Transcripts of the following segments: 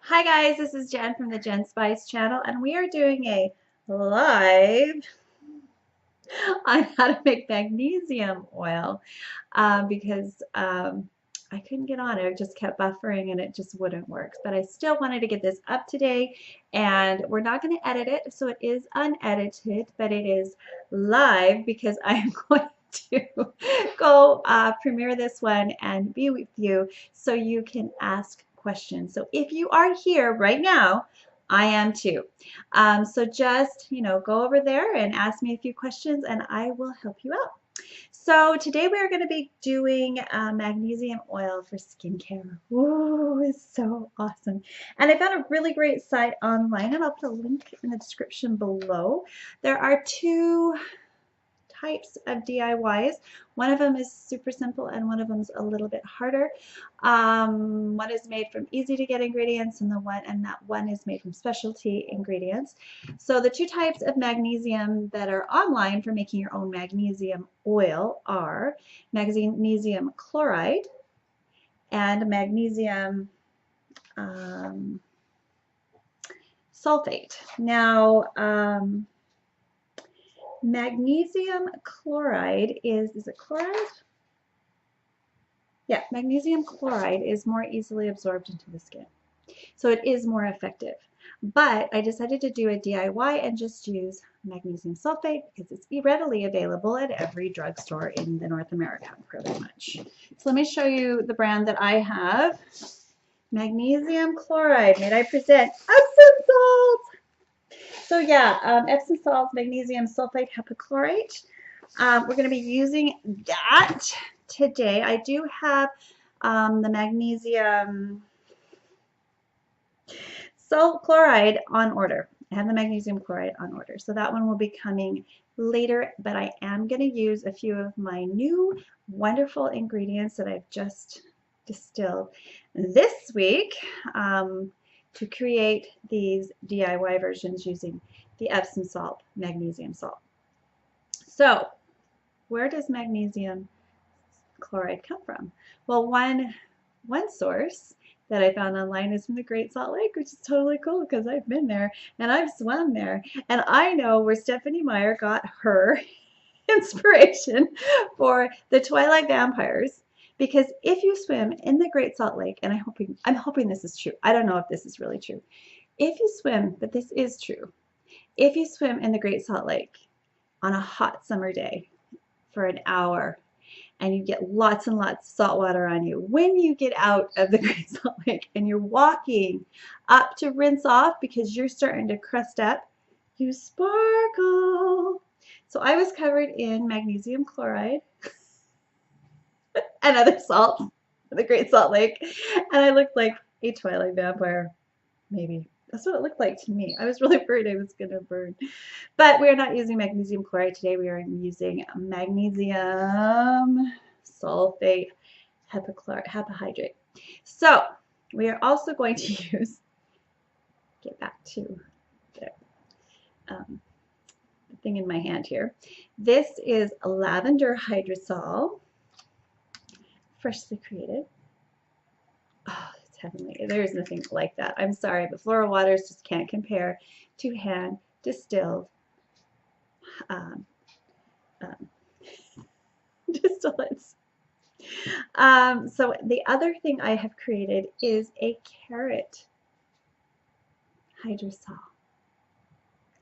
Hi guys, this is Jen from the Jen Spice channel, and we are doing a live on how to make magnesium oil because I couldn't get on it. It just kept buffering and it just wouldn't work. But I still wanted to get this up today, and we're not going to edit it, so it is unedited, but it is live because I am going to go premiere this one and be with you so you can ask questions. So if you are here right now, I am too. So just, go over there and ask me a few questions and I will help you out. So today we're going to be doing magnesium oil for skincare. Ooh, it's so awesome. And I found a really great site online, and I'll put a link in the description below. There are two types of DIYs. One of them is super simple and one of them is a little bit harder. One is made from easy to get ingredients and that one is made from specialty ingredients. So the two types of magnesium that are online for making your own magnesium oil are magnesium chloride and magnesium sulfate. Now, magnesium chloride is it chloride? Yeah, magnesium chloride is more easily absorbed into the skin. So it is more effective. But I decided to do a DIY and just use magnesium sulfate because it's readily available at every drugstore in the North America, pretty much. So let me show you the brand that I have. Magnesium chloride. May I present Epsom Salts? So yeah, Epsom salts, magnesium sulfate, hypochlorite. We're going to be using that today. I do have the magnesium chloride on order. I have the magnesium chloride on order. So that one will be coming later, but I am going to use a few of my new wonderful ingredients that I've just distilled this week to create these DIY versions using the Epsom salt, magnesium salt. So where does magnesium chloride come from? Well, one source that I found online is from the Great Salt Lake, which is totally cool because I've been there and I've swum there. And I know where Stephanie Meyer got her inspiration for the Twilight vampires, because if you swim in the Great Salt Lake, and I'm hoping this is true. I don't know if this is really true. If you swim, but this is true, if you swim in the Great Salt Lake on a hot summer day for an hour and you get lots and lots of salt water on you, when you get out of the Great Salt Lake and you're walking up to rinse off because you're starting to crust up, you sparkle. So I was covered in magnesium chloride and other salts in the Great Salt Lake, and I looked like a Twilight vampire, maybe. That's what it looked like to me. I was really worried I was going to burn. But we're not using magnesium chloride today. We are using magnesium sulfate hypohydrate. So we are also going to use, get back to the thing in my hand here. This is lavender hydrosol, freshly created. Oh, it's heavenly. There is nothing like that. I'm sorry, but floral waters just can't compare to hand distilled distillates. So the other thing I have created is a carrot hydrosol,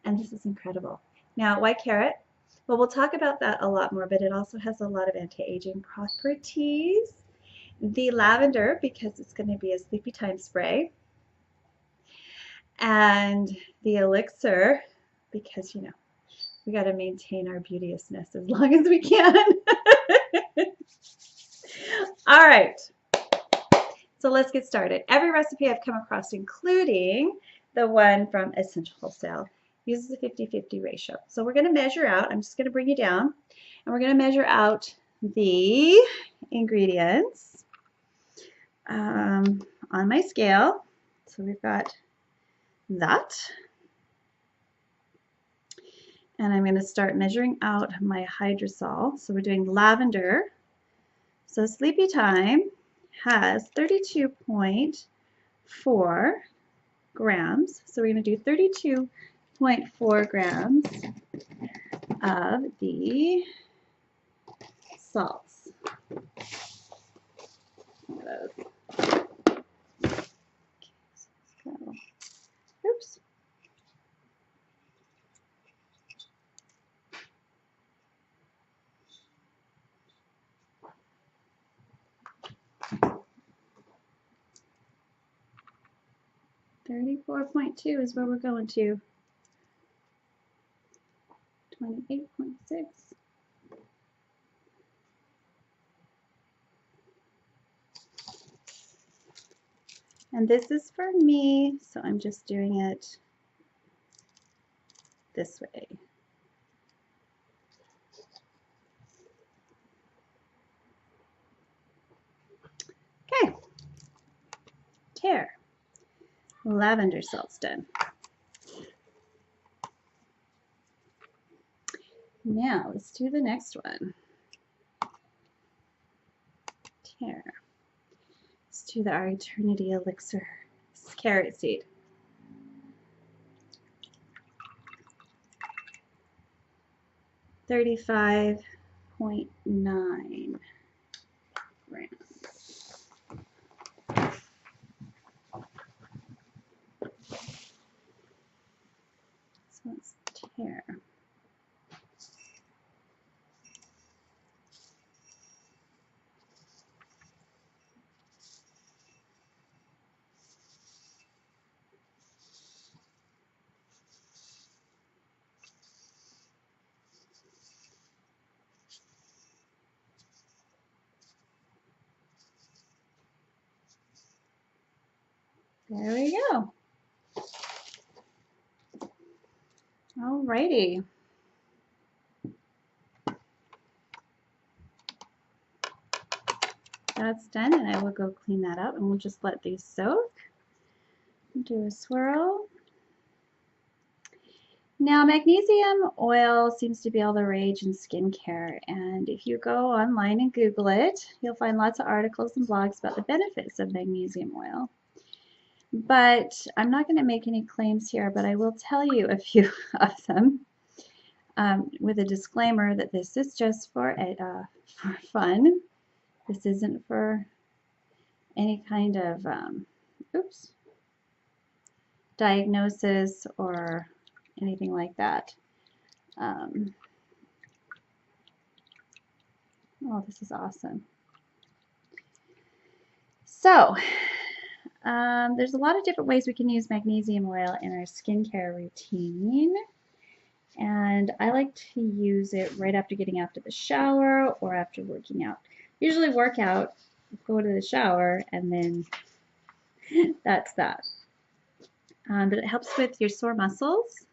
and this is incredible. Now, why carrot? Well, we'll talk about that a lot more, but it also has a lot of anti-aging properties. The lavender, because it's going to be a sleepy time spray, and the elixir, because we got to maintain our beauteousness as long as we can. All right, so let's get started. Every recipe I've come across, including the one from Essential Wholesale, uses a 50-50 ratio. So we're going to measure out. I'm just going to bring you down, and we're going to measure out the ingredients on my scale. So we've got that. And I'm going to start measuring out my hydrosol. So we're doing lavender. So Sleepy Time has 32.4 grams. So we're going to do 32.4 grams of the salts. Oops. $34.2 is where we're going to. 28.6. And this is for me, so I'm just doing it this way. Okay. Tear. Lavender salts done. Now let's do the next one. Tear. Let's do our eternity elixir. Carrot seed. $35.9 grams. So let's tear. There we go. Alrighty. That's done, and I will go clean that up, and we'll just let these soak. Do a swirl. Now, magnesium oil seems to be all the rage in skincare, and if you go online and Google it, you'll find lots of articles and blogs about the benefits of magnesium oil. But I'm not going to make any claims here, but I will tell you a few of them with a disclaimer that this is just for fun. This isn't for any kind of diagnosis or anything like that. Oh, this is awesome. So, there's a lot of different ways we can use magnesium oil in our skincare routine. And I like to use it right after getting out of the shower or after working out. Usually work out, go to the shower, and then that's that. But it helps with your sore muscles,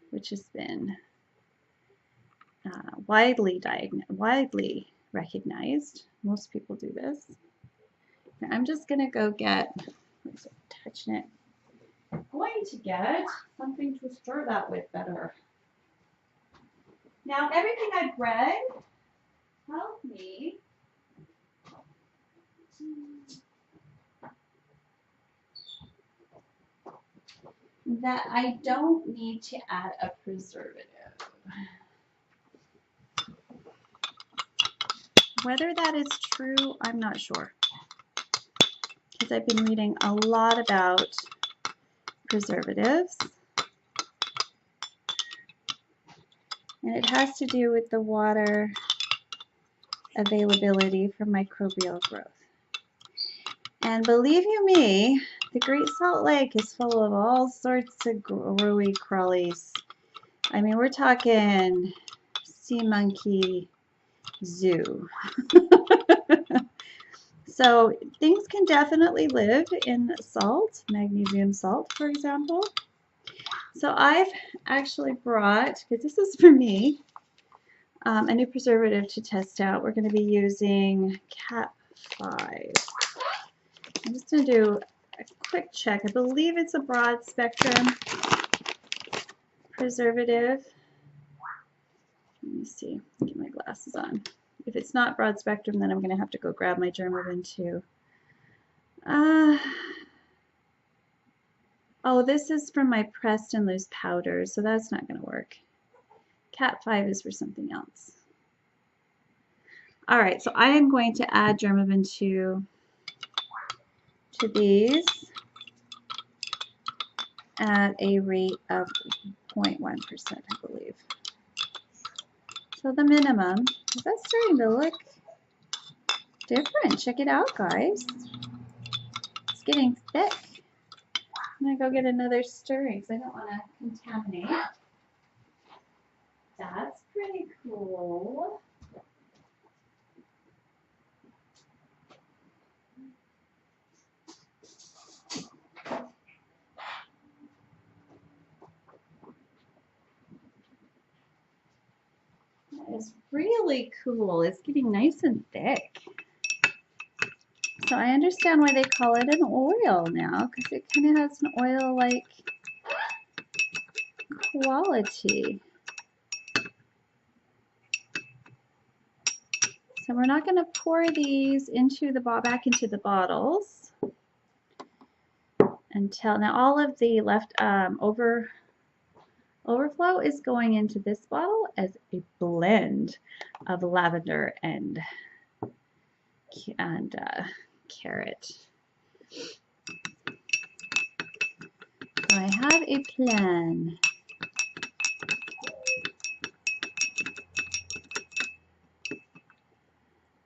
which has been widely recognized. Most people do this. Now I'm just going to go get, touching it, I'm going to get something to stir that with better. Now everything I've read tells me that I don't need to add a preservative. Whether that is true, I'm not sure, because I've been reading a lot about preservatives, and it has to do with the water availability for microbial growth. And believe you me, the Great Salt Lake is full of all sorts of growly crawlies. I mean, we're talking sea monkey zoo. So things can definitely live in salt, magnesium salt, for example. So I've actually brought, because this is for me, a new preservative to test out. We're going to be using Cat 5. I'm just going to do a quick check. I believe it's a broad spectrum preservative. Let me see, get my glasses on. If it's not broad spectrum, then I'm going to have to go grab my Dermaven too. Oh, this is from my pressed and loose powders, so that's not going to work. Cat 5 is for something else. All right, so I am going to add Dermaven to these at a rate of 0.1%, I believe. So the minimum, that's starting to look different. Check it out, guys. It's getting thick. I'm going to go get another stirring because I don't want to contaminate. That's pretty cool. That is really cool. It's getting nice and thick. So I understand why they call it an oil now, because it kind of has an oil-like quality. So we're not going to pour these into the back into the bottles until now. All of the left overflow is going into this bottle as a blend of lavender and carrot. So I have a plan.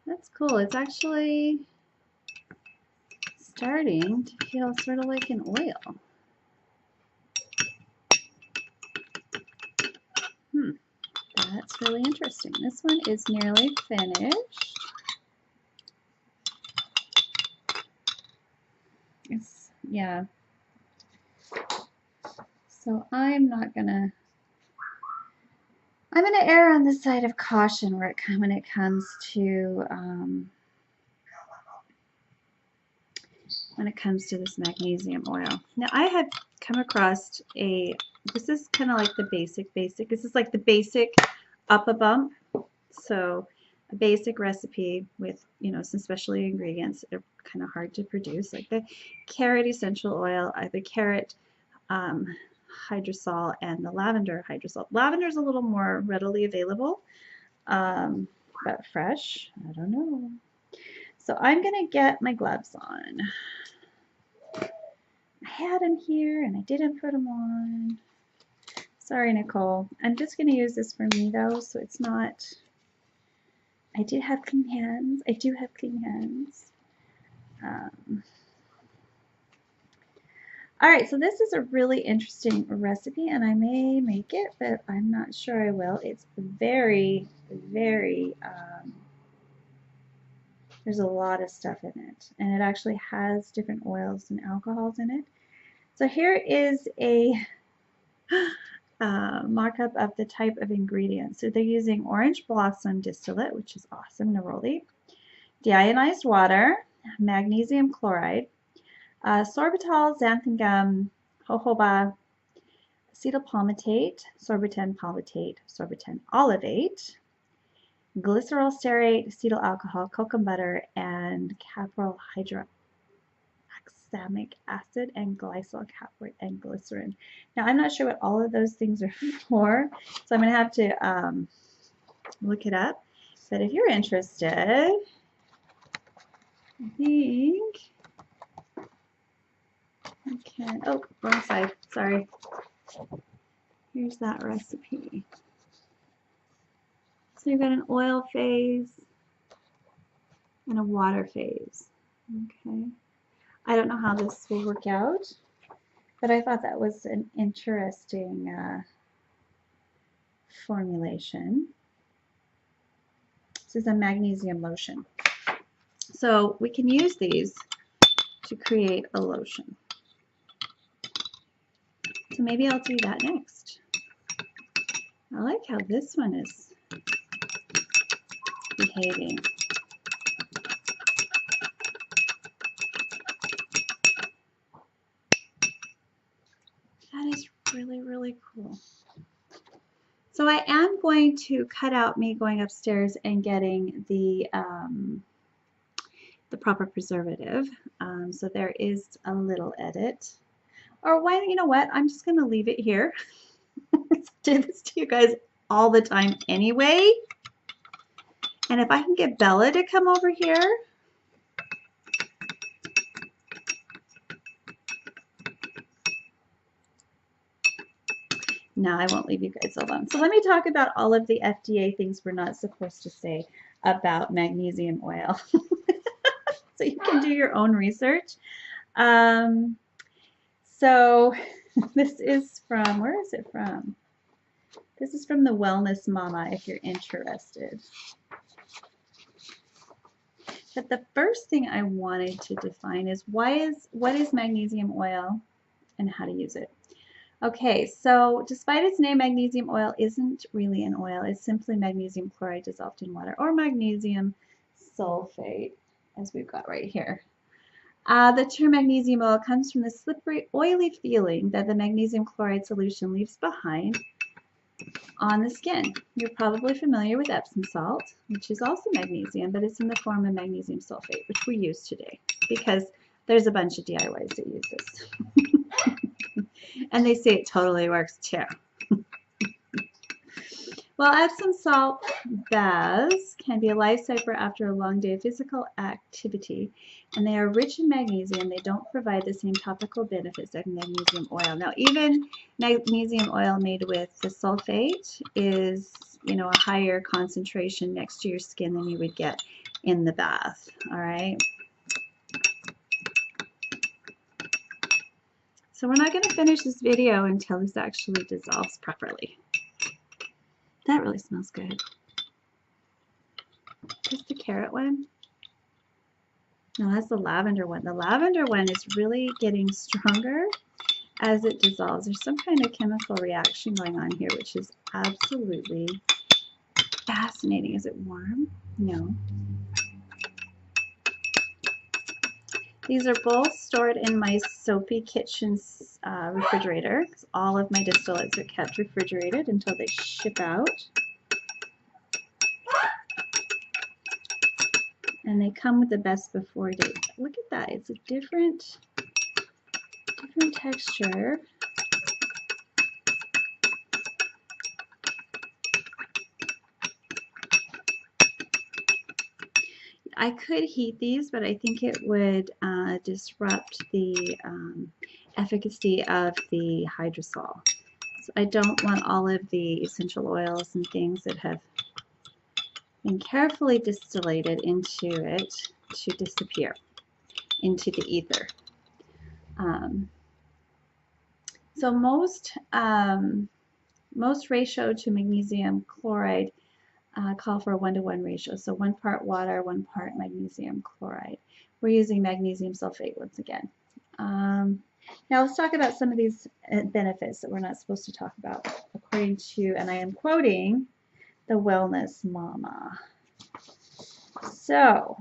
That's cool. It's actually starting to feel sort of like an oil. That's really interesting. This one is nearly finished. Yeah. So I'm gonna err on the side of caution when it comes to this magnesium oil. Now I had come across this is kind of like the basic. This is like the basic up a bump. So a basic recipe with, some special ingredients that are kind of hard to produce, like the carrot essential oil, the carrot hydrosol, and the lavender hydrosol. Lavender is a little more readily available, but fresh, I don't know. So I'm going to get my gloves on. I had them here and I didn't put them on. Sorry, Nicole. I'm just going to use this for me though, so it's not... I do have clean hands. All right, so this is a really interesting recipe, and I may make it, but I'm not sure I will. It's very, very, there's a lot of stuff in it, and it actually has different oils and alcohols in it. So here is a mock-up of the type of ingredients. So they're using orange blossom distillate, which is awesome, neroli, deionized water, magnesium chloride, sorbitol, xanthan gum, jojoba, acetyl palmitate, sorbitan palmitate, sorbitan olivate, glycerol stearate, acetyl alcohol, cocoa butter, and capryl hydroxamic acid, and glycol caproate, and glycerin. Now, I'm not sure what all of those things are for, so I'm going to have to look it up. But if you're interested, I think I can. Oh, wrong side. Sorry. Here's that recipe. So you've got an oil phase and a water phase. Okay. I don't know how this will work out, but I thought that was an interesting formulation. This is a magnesium lotion. So we can use these to create a lotion. So maybe I'll do that next. I like how this one is behaving. That is really, really cool. So I am going to cut out me going upstairs and getting the proper preservative. So there is a little edit. Or why, you know what? I'm just going to leave it here. I do this to you guys all the time anyway. And if I can get Bella to come over here. No, I won't leave you guys alone. So let me talk about all of the FDA things we're not supposed to say about magnesium oil. So you can do your own research. So this is from, where is it from? This is from the Wellness Mama if you're interested. But the first thing I wanted to define is what is magnesium oil and how to use it. Okay, so despite its name, magnesium oil isn't really an oil. It's simply magnesium chloride dissolved in water, or magnesium sulfate, as we've got right here. The term magnesium oil comes from the slippery, oily feeling that the magnesium chloride solution leaves behind on the skin. You're probably familiar with Epsom salt, which is also magnesium, but it's in the form of magnesium sulfate, which we use today because there's a bunch of DIYs that use this. And they say it totally works too. Well, Epsom salt baths can be a lifesaver after a long day of physical activity, and they are rich in magnesium. They don't provide the same topical benefits as magnesium oil. Now, even magnesium oil made with the sulfate is, you know, a higher concentration next to your skin than you would get in the bath. All right. So we're not going to finish this video until this actually dissolves properly. That really smells good. Is the carrot one? No, that's the lavender one. The lavender one is really getting stronger as it dissolves. There's some kind of chemical reaction going on here, which is absolutely fascinating. Is it warm? No. These are both stored in my soapy kitchen refrigerator. All of my distillates are kept refrigerated until they ship out. And they come with the best before date. Look at that. It's a different texture. I could heat these, but I think it would disrupt the efficacy of the hydrosol. So I don't want all of the essential oils and things that have been carefully distillated into it to disappear into the ether. So most ratio to magnesium chloride call for a 1-to-1 ratio. So 1 part water, 1 part magnesium chloride. We're using magnesium sulfate once again. Now let's talk about some of these benefits that we're not supposed to talk about according to, and I am quoting, the Wellness Mama. So,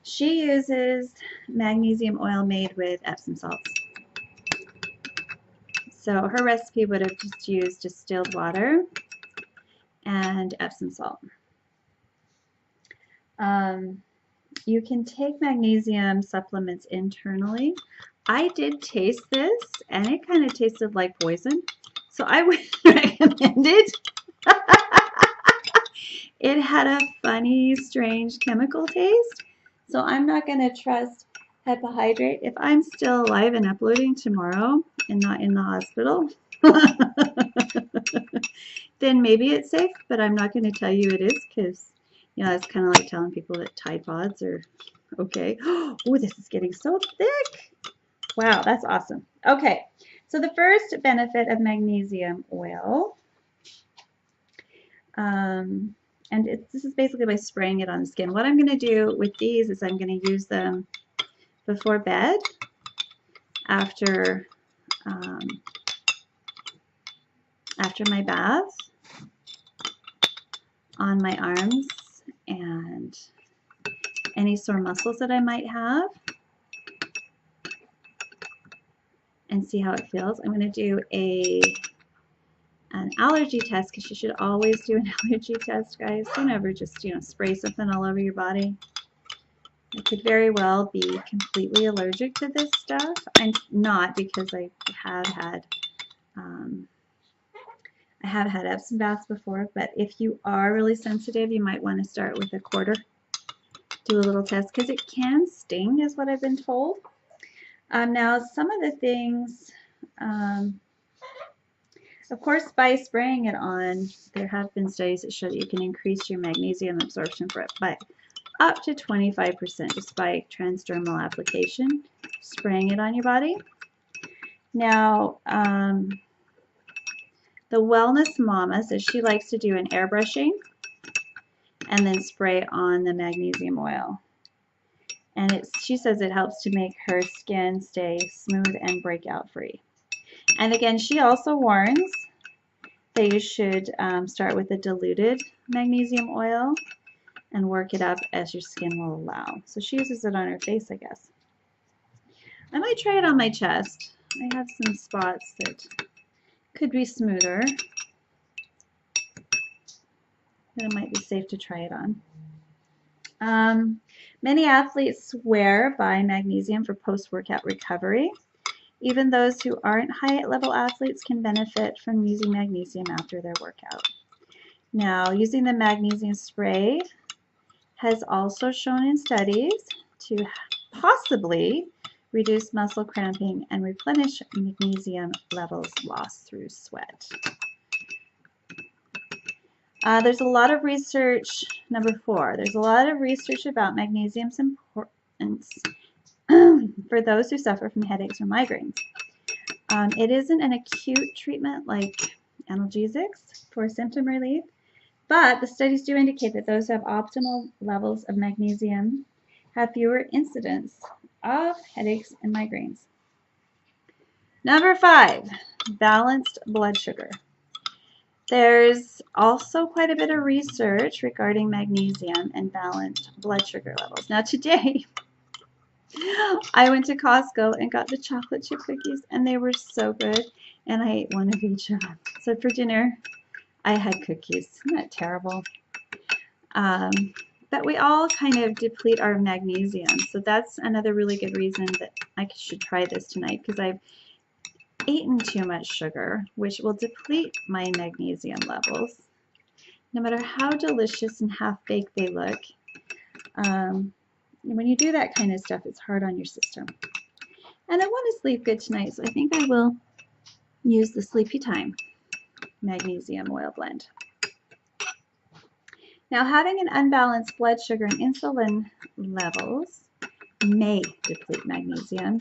she uses magnesium oil made with Epsom salts. So her recipe would have just used distilled water and Epsom salt. You can take magnesium supplements internally. I did taste this, and it kind of tasted like poison, so I would recommend it. It had a funny, strange chemical taste, so I'm not going to trust Hypohydrate. If I'm still alive and uploading tomorrow and not in the hospital, then maybe it's safe, but I'm not going to tell you it is, because, you know, it's kind of like telling people that Tide Pods are okay. Oh, this is getting so thick. Wow, that's awesome. Okay, so the first benefit of magnesium oil, this is basically by spraying it on the skin. What I'm going to do with these is I'm going to use them before bed, after my bath, on my arms and any sore muscles that I might have, and see how it feels. I'm going to do an allergy test, because you should always do an allergy test, guys. Don't ever just, you know, spray something all over your body. I could very well be completely allergic to this stuff. I'm not, because I have had Epsom baths before, but if you are really sensitive, you might want to start with a quarter. Do a little test, because it can sting, is what I've been told. Now, some of the things, of course, by spraying it on, there have been studies that show that you can increase your magnesium absorption by up to 25% just by transdermal application, spraying it on your body. Now, the Wellness Mama says she likes to do an airbrushing and then spray on the magnesium oil. And she says it helps to make her skin stay smooth and breakout free. And again, she also warns that you should start with a diluted magnesium oil and work it up as your skin will allow. So she uses it on her face, I guess. I might try it on my chest. I have some spots that could be smoother, and it might be safe to try it on. Many athletes swear by magnesium for post-workout recovery. Even those who aren't high-level athletes can benefit from using magnesium after their workout. Now, using the magnesium spray has also shown in studies to possibly reduce muscle cramping and replenish magnesium levels lost through sweat. There's a lot of research, number 4, there's a lot of research about magnesium's importance for those who suffer from headaches or migraines. It isn't an acute treatment like analgesics for symptom relief, but the studies do indicate that those who have optimal levels of magnesium have fewer incidents of headaches and migraines. Number 5, balanced blood sugar. There's also quite a bit of research regarding magnesium and balanced blood sugar levels. Now today, I went to Costco and got the chocolate chip cookies, and they were so good, and I ate one of each of them. So for dinner, I had cookies. Isn't that terrible? But we all kind of deplete our magnesium, so that's another really good reason that I should try this tonight, because I've eaten too much sugar, which will deplete my magnesium levels, no matter how delicious and half-baked they look. When you do that kind of stuff, it's hard on your system. And I want to sleep good tonight, so I think I will use the Sleepy Time Magnesium Oil Blend. Now, having an unbalanced blood sugar and insulin levels may deplete magnesium,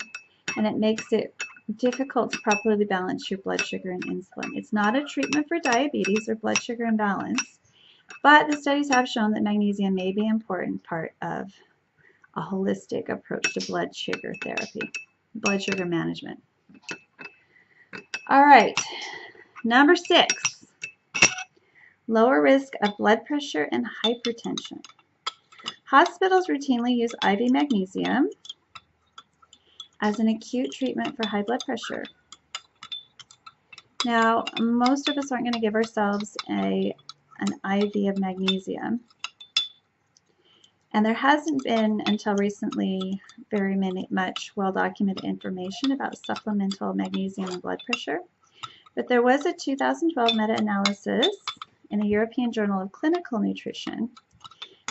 and it makes it difficult to properly balance your blood sugar and insulin. It's not a treatment for diabetes or blood sugar imbalance, but the studies have shown that magnesium may be an important part of a holistic approach to blood sugar therapy, blood sugar management. All right, number 6, lower risk of blood pressure and hypertension. Hospitals routinely use IV magnesium as an acute treatment for high blood pressure. Now, most of us aren't going to give ourselves an IV of magnesium. And there hasn't been, until recently, very much well-documented information about supplemental magnesium and blood pressure. But there was a 2012 meta-analysis in the European Journal of Clinical Nutrition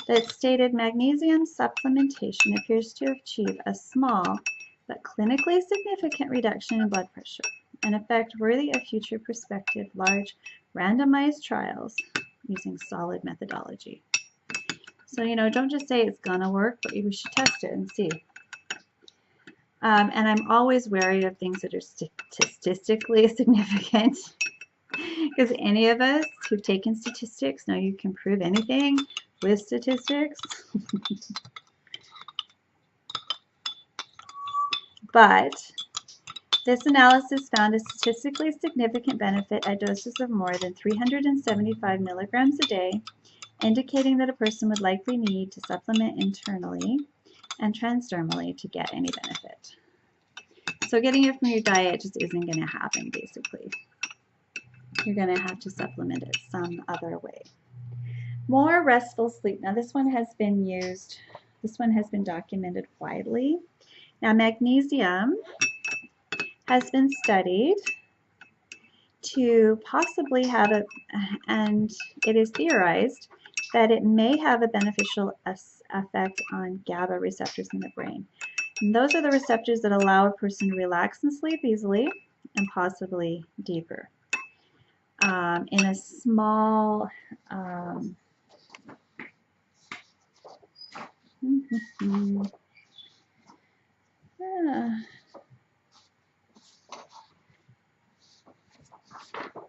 that stated magnesium supplementation appears to achieve a small but clinically significant reduction in blood pressure, an effect worthy of future prospective large randomized trials using solid methodology. So, don't just say it's going to work, but we should test it and see. And I'm always wary of things that are statistically significant, because any of us who've taken statistics know you can prove anything with statistics. But this analysis found a statistically significant benefit at doses of more than 375 milligrams a day, indicating that a person would likely need to supplement internally and transdermally to get any benefit. So getting it from your diet just isn't going to happen, basically. You're going to have to supplement it some other way. More restful sleep. Now this one has been used This one has been documented widely. Now, magnesium has been studied to possibly have and it is theorized that it may have a beneficial effect on GABA receptors in the brain. And those are the receptors that allow a person to relax and sleep easily and possibly deeper. In a small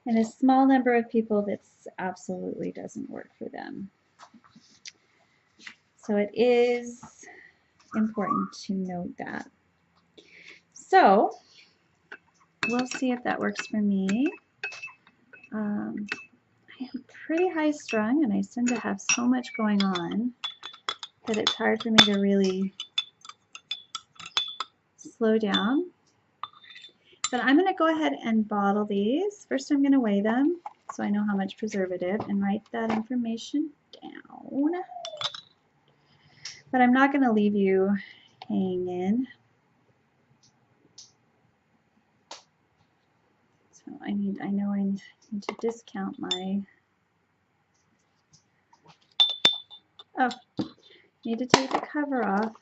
in a small number of people, this absolutely doesn't work for them. So it is important to note that. So we'll see if that works for me. I am pretty high strung and I tend to have so much going on that it's hard for me to really slow down. But I'm going to go ahead and bottle these. First I'm going to weigh them so I know how much preservative and write that information down. But I'm not going to leave you hanging. So I know I need to discount my, oh, need to take the cover off.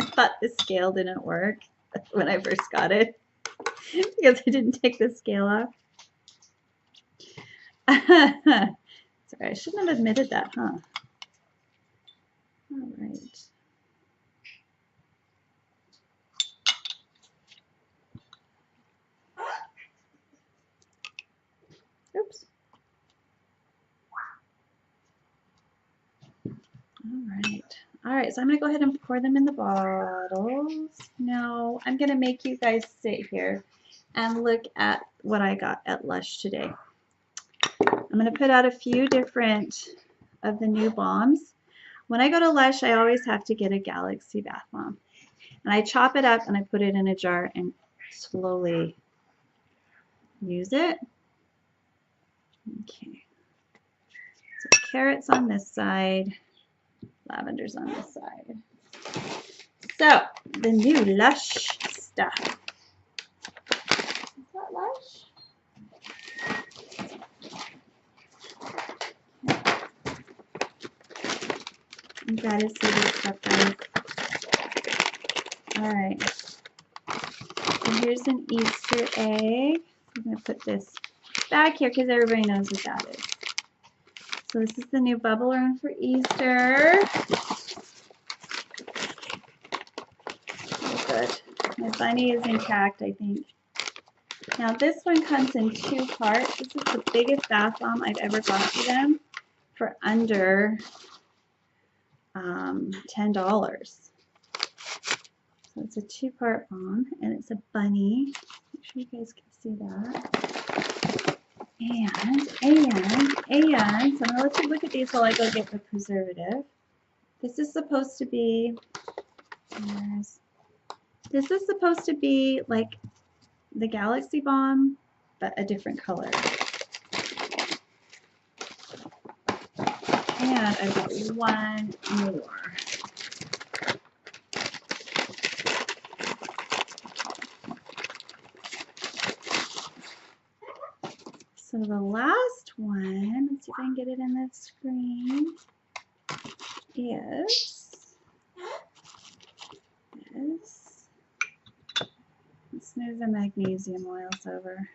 I thought the scale didn't work when I first got it because I didn't take the scale off. Sorry, I shouldn't have admitted that, huh? All right. Oops. All right, so I'm going to go ahead and pour them in the bottles. Now, I'm going to make you guys sit here and look at what I got at LUSH today. I'm going to put out a few different of the new bombs. When I go to LUSH, I always have to get a Galaxy bath bomb. And I chop it up and I put it in a jar and slowly use it. Okay. So carrots on this side, lavender's on this side. So, the new LUSH stuff. Is that LUSH? You gotta see this stuff, guys. Alright. So here's an Easter egg. I'm gonna put this back here because everybody knows what that is. So this is the new bubble urn for Easter. Oh, good. My bunny is intact, I think. Now this one comes in 2 parts. This is the biggest bath bomb I've ever got for them for under $10. So it's a 2-part bomb and it's a bunny. Make sure you guys can see that. And so I'm gonna let you look at these while I go get the preservative. This is supposed to be, this is supposed to be like the Galaxy bomb, but a different color. And I've got one more. So the last one, let's see if I can get it in the screen, is this. Let's smooth the magnesium oils over.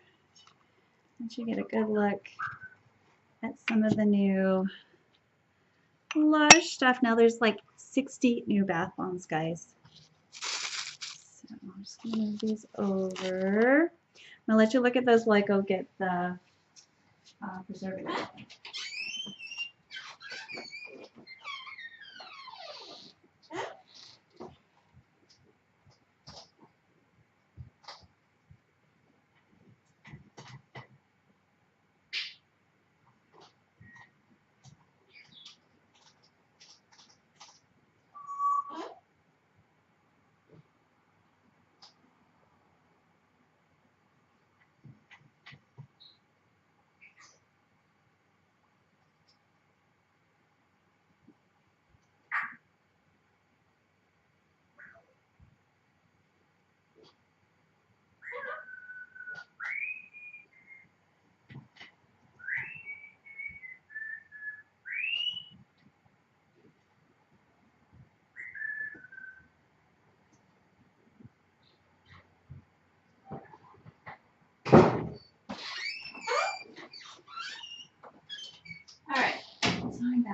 Let you get a good look at some of the new LUSH stuff. Now there's like 60 new bath bombs, guys. So I'm just going to move these over. I'm going to let you look at those while I go get the preservative.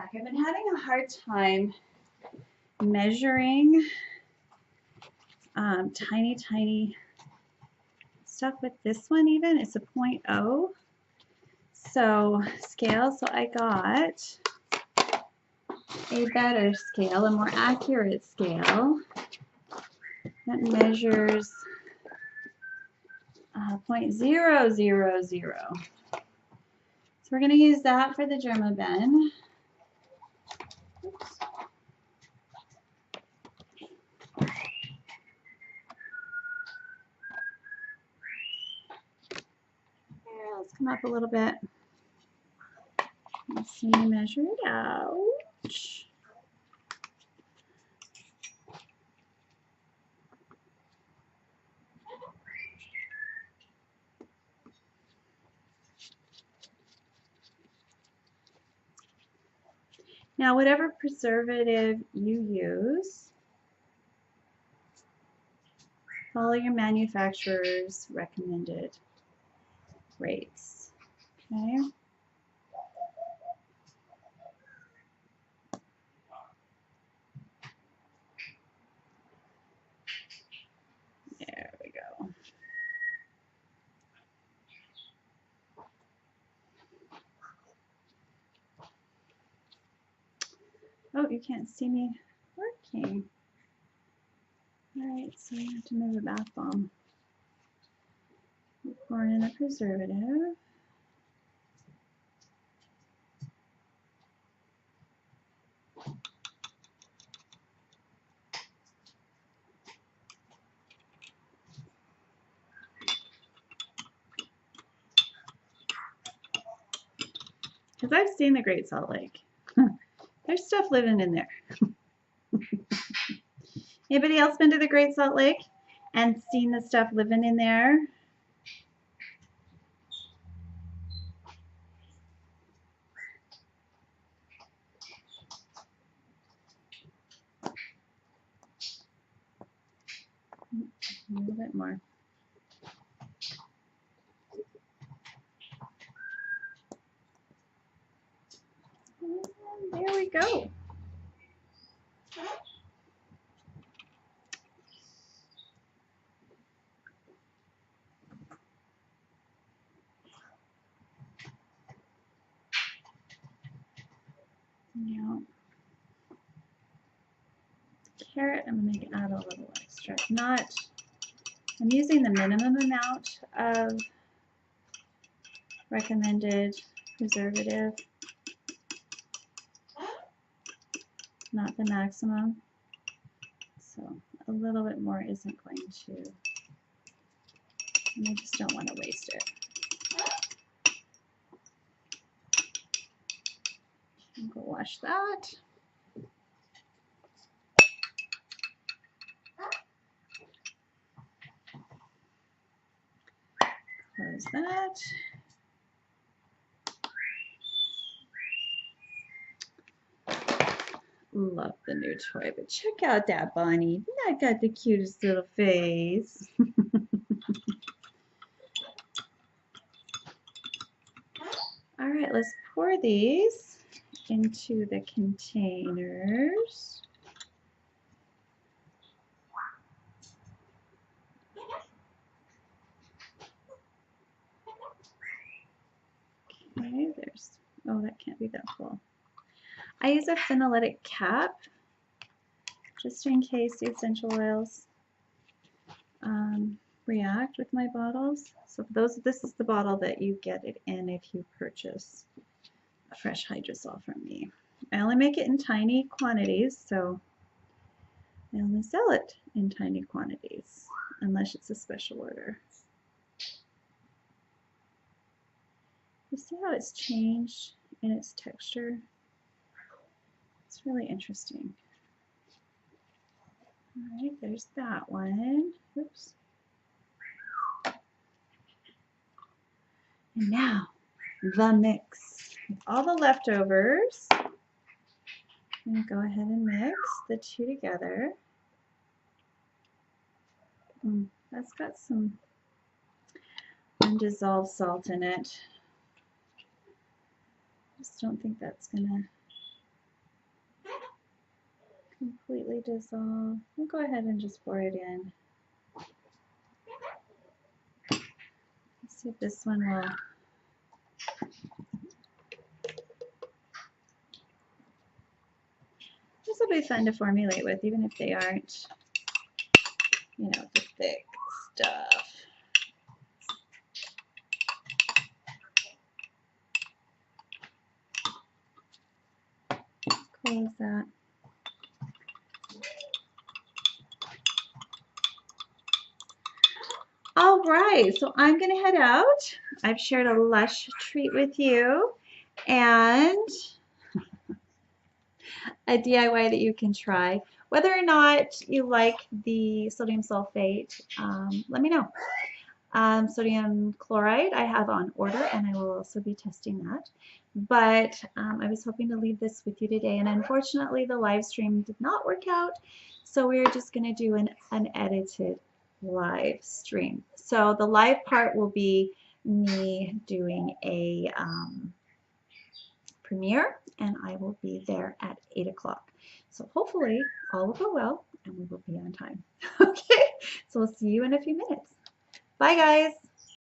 back. I've been having a hard time measuring tiny stuff with this one even. It's a 0.0 so scale. So I got a better scale, a more accurate scale that measures 0.000. So we're going to use that for the Dermaben. Oops. Let's come up a little bit. Let's see me measure it out. Now, whatever preservative you use, follow your manufacturer's recommended rates. Okay. There we go. Oh, you can't see me working. All right, so you have to move a bath bomb. Pour in the preservative. Because I've seen the Great Salt Lake. There's stuff living in there. Anybody else been to the Great Salt Lake and seen the stuff living in there? A little bit more. And there we go. Now, carrot, I'm going to add a little extra. I'm using the minimum amount of recommended preservative, not the maximum. So a little bit more isn't going to, and I just don't want to waste it. I'll go wash that. Close that. Love the new toy, but check out that bunny. That got the cutest little face. All right, let's pour these into the containers. Okay, oh, that can't be that full. I use a phenolitic cap just in case the essential oils react with my bottles. So this is the bottle that you get it in if you purchase a fresh hydrosol from me. I only make it in tiny quantities, so I only sell it in tiny quantities unless it's a special order. You see how it's changed in its texture? It's really interesting. All right, there's that one. Oops. And now, the mix. With all the leftovers, I'm going to go ahead and mix the two together. That's got some undissolved salt in it. Just don't think that's going to completely dissolve. We'll go ahead and just pour it in. Let's see if this one will. This will be fun to formulate with, even if they aren't, you know, the thick stuff. Close that. All right, so I'm going to head out. I've shared a LUSH treat with you and a DIY that you can try. Whether or not you like the sodium sulfate, let me know. Sodium chloride I have on order, and I will also be testing that. But I was hoping to leave this with you today, and unfortunately the live stream did not work out, so we're just going to do an unedited live stream. So the live part will be me doing a premiere, and I will be there at 8 o'clock. So hopefully all will go well, and we will be on time. Okay, so we'll see you in a few minutes. Bye, guys.